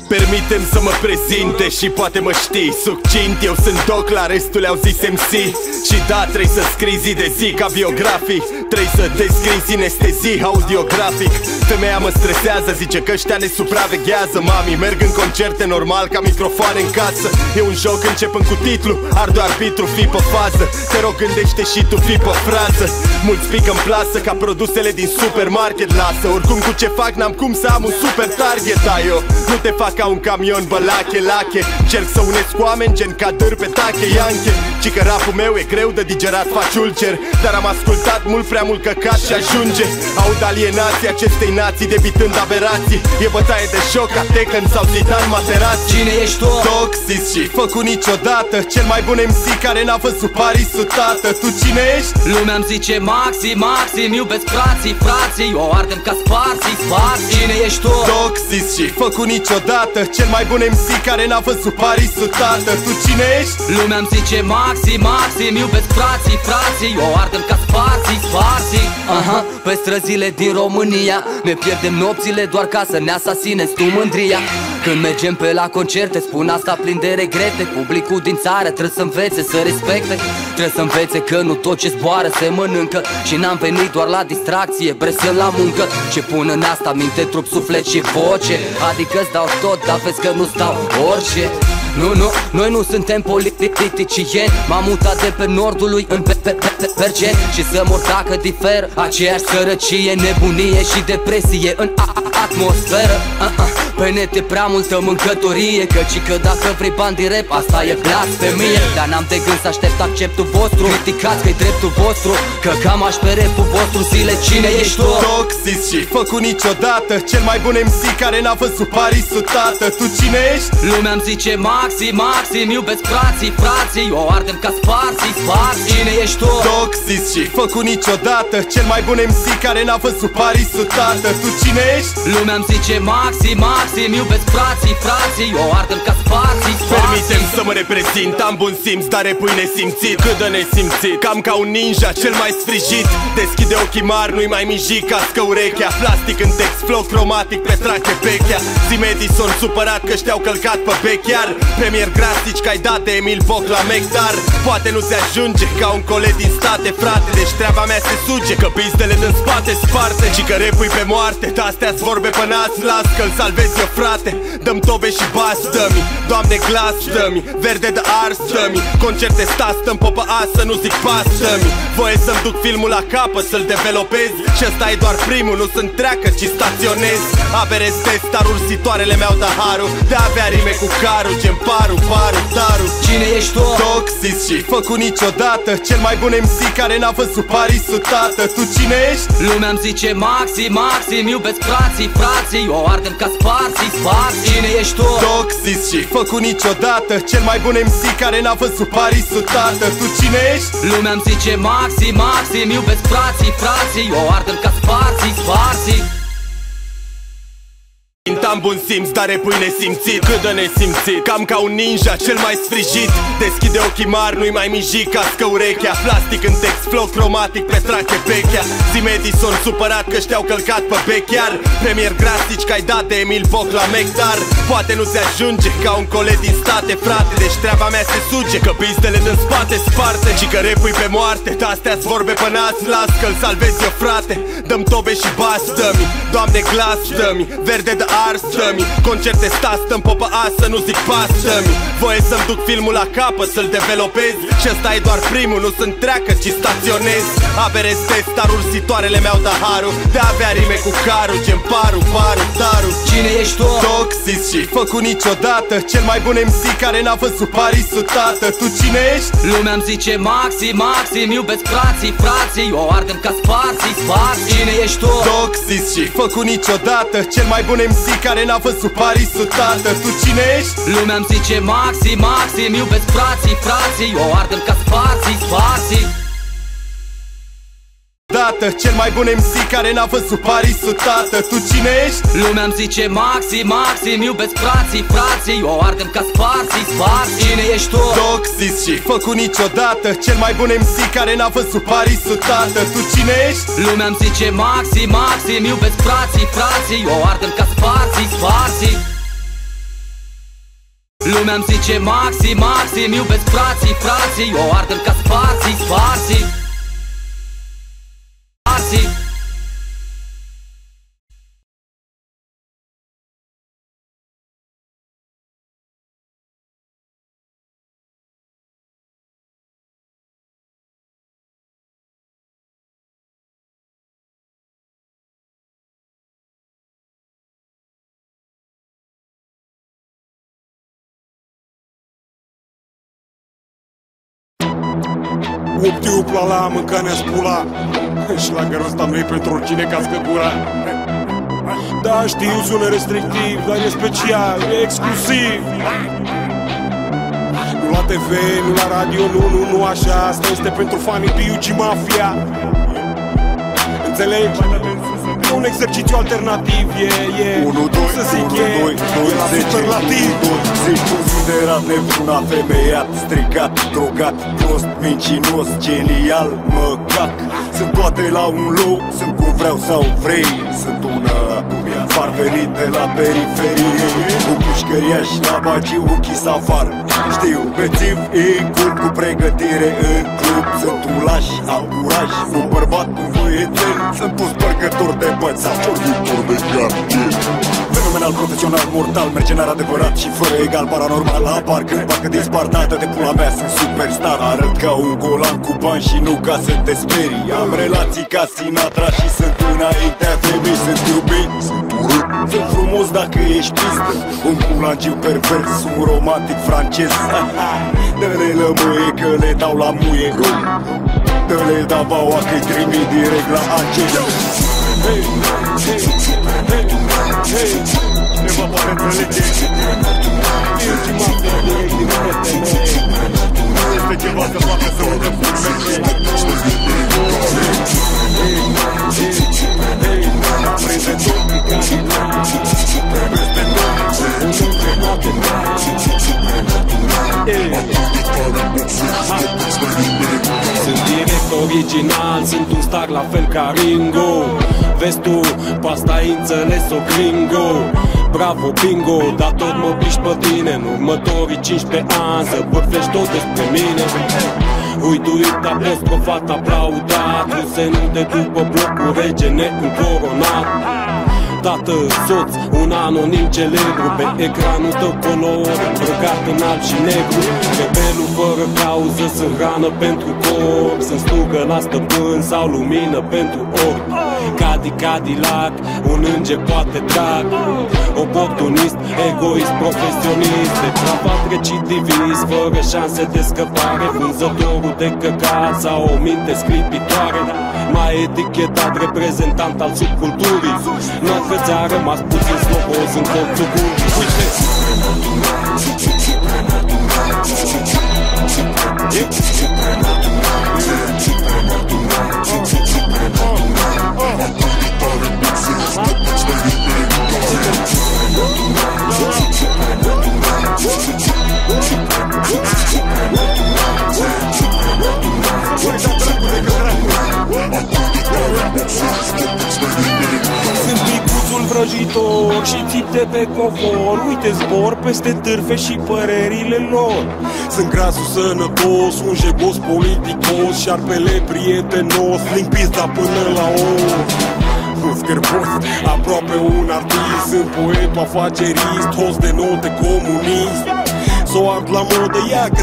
Permitem să mă prezinte și poate mă știi succint. Eu sunt Doc, la restul le-au zis MC. Și da, trebuie să scrii zi de zi ca biografii. Trebuie să descrii sinestezii audiografic. Femeia mă stresează, zice că ăștia ne supraveghează. Mami, merg în concerte normal ca microfoane în casă. E un joc, începând cu titlu, ardu arbitru, fii pe fază. Te rog, gândește și tu, fii pe frază. Mulți pic în plasă ca produsele din supermarket. Lasă, oricum cu ce fac n-am cum să am un super target. Da, eu nu te fac ca un camion, bă, lache. Cerc să unesc oameni gen cadâr pe tache, ianche. Ci că rapul meu e greu de digerat, faci ulcer. Dar am ascultat mult prea mult căcat și ajunge. Aud alienații acestei nații debitând aberații. E bătaie de joc ca Tekken sau Zidane Materazzi. Cine ești tu? Toxic și făcut niciodată. Cel mai bun MC care n-a văzut Parisul, tată. Tu cine ești? Lumea-mi zice Maxim, iubesc frații, o ardem ca sparții. Cine ești tu? Toxic și făcut niciodată. Cel mai bun MC care n-a văzut Parisul, tată. Tu cine ești? Lumea-mi zice Maxim, iubesc frații, o ardem ca sparții. Aha, pe străzile din România ne pierdem nopțile doar ca să ne asasinezi tu mândria. Când mergem pe la concerte, spun asta plin de regrete. Publicul din țară trebuie să învețe să respecte. Trebuie să învețe că nu tot ce zboară se mănâncă. Și n-am venit doar la distracție, presăm la muncă. Ce pun în asta minte, trup, suflet și voce. Adică-ți dau tot, dar vezi că nu stau orice. Nu, noi nu suntem politicieni. M-am mutat de pe nordului în Pergen. Și să mor dacă diferă aceeași sărăcie, nebunie și depresie în atmosferă. Pe net e prea multă mâncătorie, căci că dacă vrei bani din rap, asta e blasfemie. Dar n-am de gând să aștept acceptul vostru. Criticați că-i dreptul vostru, că cam aș pe rapul vostru. Zile, cine ești tu? Toxic și făcut niciodată. Cel mai bun MC care n-a văzut Parisul, tată. Tu cine ești? Lumea-mi zice Maxim, iubesc frații, o ardem ca sparții. Cine ești tu? Toxic și făcut niciodată. Cel mai bun MC care n-a văzut Parisul, tată. Tu cine ești? Lumea-mi zice Maxim, iubesc frații, o ardem ca sparții. Permitem să mă reprezint, am bun simț, dar repui nesimțit. Cât de nesimțit, cam ca un ninja cel mai sfrijit. Deschide ochii mari, nu-i mai miji, cască urechea. Plastic în text, flow cromatic, petrache pechea. Zi Edison supărat că ști-au călcat pe bechiar. Premier Grastici că ai dat de Emil Boc la Mac. Dar poate nu se ajunge ca un coleg din state, frate. Deci treaba mea se suge, că pizdele din spate sparte. Și că repui pe moarte, de-astea-s vorbe pe nas. Las că-l salvez eu, frate. Dăm tobe și bas, dă-mi. Doamne, glas, dă-mi. Verde de ars, dă-mi. Concerte sta, stăm popă asă, nu zic pas, dă-mi. Voie să-mi duc filmul la capă, să-l developez. Și ăsta e doar primul, nu sunt treacă, ci staționez. Aberestez, dar ursitoarele mi-au dat harul de a avea rime cu carul, gen paru, daru. Cine ești tu? Toxic și făcut niciodată. Cel mai bun MC care n-a văzut Parisul, tată. Tu cine ești? Lumea-mi zice Maxim, iubesc frații, o ardem ca sparții. Cine ești tu? Toxic și făcut niciodată. Cel mai bun MC care n-a văzut Parisul, tată. Tu cine ești? Lumea-mi zice Maxim, iubesc frații, o ardem ca sparții. Am bun simț, dar repui nesimțit. Cât de nesimțit, cam ca un ninja cel mai sfrijit. Deschide ochii mari, nu-i mai miji, cască urechea. Plastic în text, flow cromatic, petrache pechea. Zi Edison supărat că ști-au călcat pe bechiar. Premier Grastici că ai dat de Emil Boc la Mac. Dar poate nu se ajunge ca un coleg din state, frate. Deci treaba mea se suge, că pizdele din spate sparte. Și că repui pe moarte, de-astea-s vorbe pe nas. Las că-l salvez eu, frate. Dăm tobe și bas, dă-mi. Doamne, glas, dă-mi. Verde de ars, dă-mi. Concerte sta, stăm popă asă, nu zic pas, dă-mi. Voie să-mi duc filmul la capă, să-l developez. Și ăsta e doar primul, nu sunt treacă, ci staționez. Aberestez, dar ursitoarele mi-au dat harul de a avea rime cu carul, gen paru, daru. Cine ești tu? Toxic și făcut niciodată. Cel mai bun MC care n-a văzut Parisul, tată. Tu cine ești? Lumea-mi zice Maxim, iubesc frații, o ardem ca sparții. Cine ești tu? Toxic și făcut niciodată. Cel mai bun MC care n-a văzut Parisul, tată. Tu cine ești? Lumea-mi zice Maxim, iubesc frații, o ardem ca sparții. dată. Cel mai bun MC care n-a văzut Parisul, tată. Tu cine ești? Lumea-mi zice Maxi, Maxi, mi iubesc frații, frații, o ardem ca sparții, sparții. Cine ești tu? Toxis și făcut niciodată. Cel mai bun MC care n-a văzut Parisul, tată. Tu cine ești? Lumea-mi zice Maxi, Maxi, mi iubesc frații, frații, o ardem ca sparții, sparții. Lumea-mi zice Maxi, Maxi, mi iubesc frații, frații, o ardem ca sparții, sparții. Optiu plala, mâncarea spula. Și la gărul ăsta nu-i pentru oricine cască gura. Da, știu, sună restrictiv, dar e special, e exclusiv. Nu la TV, nu la radio, nu așa. Asta este pentru fanii B.U.G. Mafia. Înțelegi? E un exercițiu alternativ, cum să zic, e la superlativ. Zici considerat nebun, afemeiat, stricat, drogat, prost, mincinos, genial, măcac. Sunt toate la un loc, sunt cum vreau sau vrei. Sunt un far venit de la periferie, cu pușcăriaș, la bagiu, închis afară. Știu, bețiv, incul cu pregătire în club. Sunt un laș, am curaj, un bărbat cu voiețel. Sunt un spărgător de băți, asorbitor de cartier. Fenomenal, profesional, mortal, mercenar adevărat și fără egal, paranormal. Apar când parcă dispar, dată de pula mea, sunt superstar. Arăt ca un golan cu bani și nu ca să te sperii. Am relații ca Sinatra și sunt înaintea femei. Sunt iubit, sunt frumos dacă ești pistă. Un culangiu pervers, un romantic francez. Dă-le lămâie că le dau la muie. Dă-le davaua că-i trimit direct la angel. Hey, hey, hey, hey. Cineva poate înțelege. B.U.G. Mafia direct din PTL. Nu este ceva să facă să urcă furmete. Prinde tot picanii. Peste tot. Sunt direct original, sunt un star la fel ca Ringo. Vezi tu, pe asta-i înțeles-o gringo. Bravo, bingo, dar tot mă piși pe tine. În următorii 15 ani să băfești tot despre mine. Uituit, apostrofat, aplaudat, rusenute după blocul rege neîncoronat. Tată, soț, un anonim celebru, pe ecranul tău color, îmbrăcat în alb și negru. Rebelul fără cauză, sunt hrană pentru corp, sunt slugă la stăpân sau lumină pentru orb. Cadillac, un înger poate drag. Oportunist, egoist, profesionist, depravat, recidivist, fără șanse de scăpare. Vânzătorul de căcat sau o minte sclipitoare, mai etichetat reprezentant al subculturii. Noi că ți-a rămas puțin sloboz în colțul gurii. Uite! Sunt micuțul vrăjitor și țip de pe covor. Uite, zbor peste târfe și părerile lor. Sunt grasul sănătos, un jegos politicos, șarpele prietenos, limp pizza până la os. Un scârbos, aproape un artist. Sunt poet, afacerist, host de note comunist. S-o ard la modă, ia că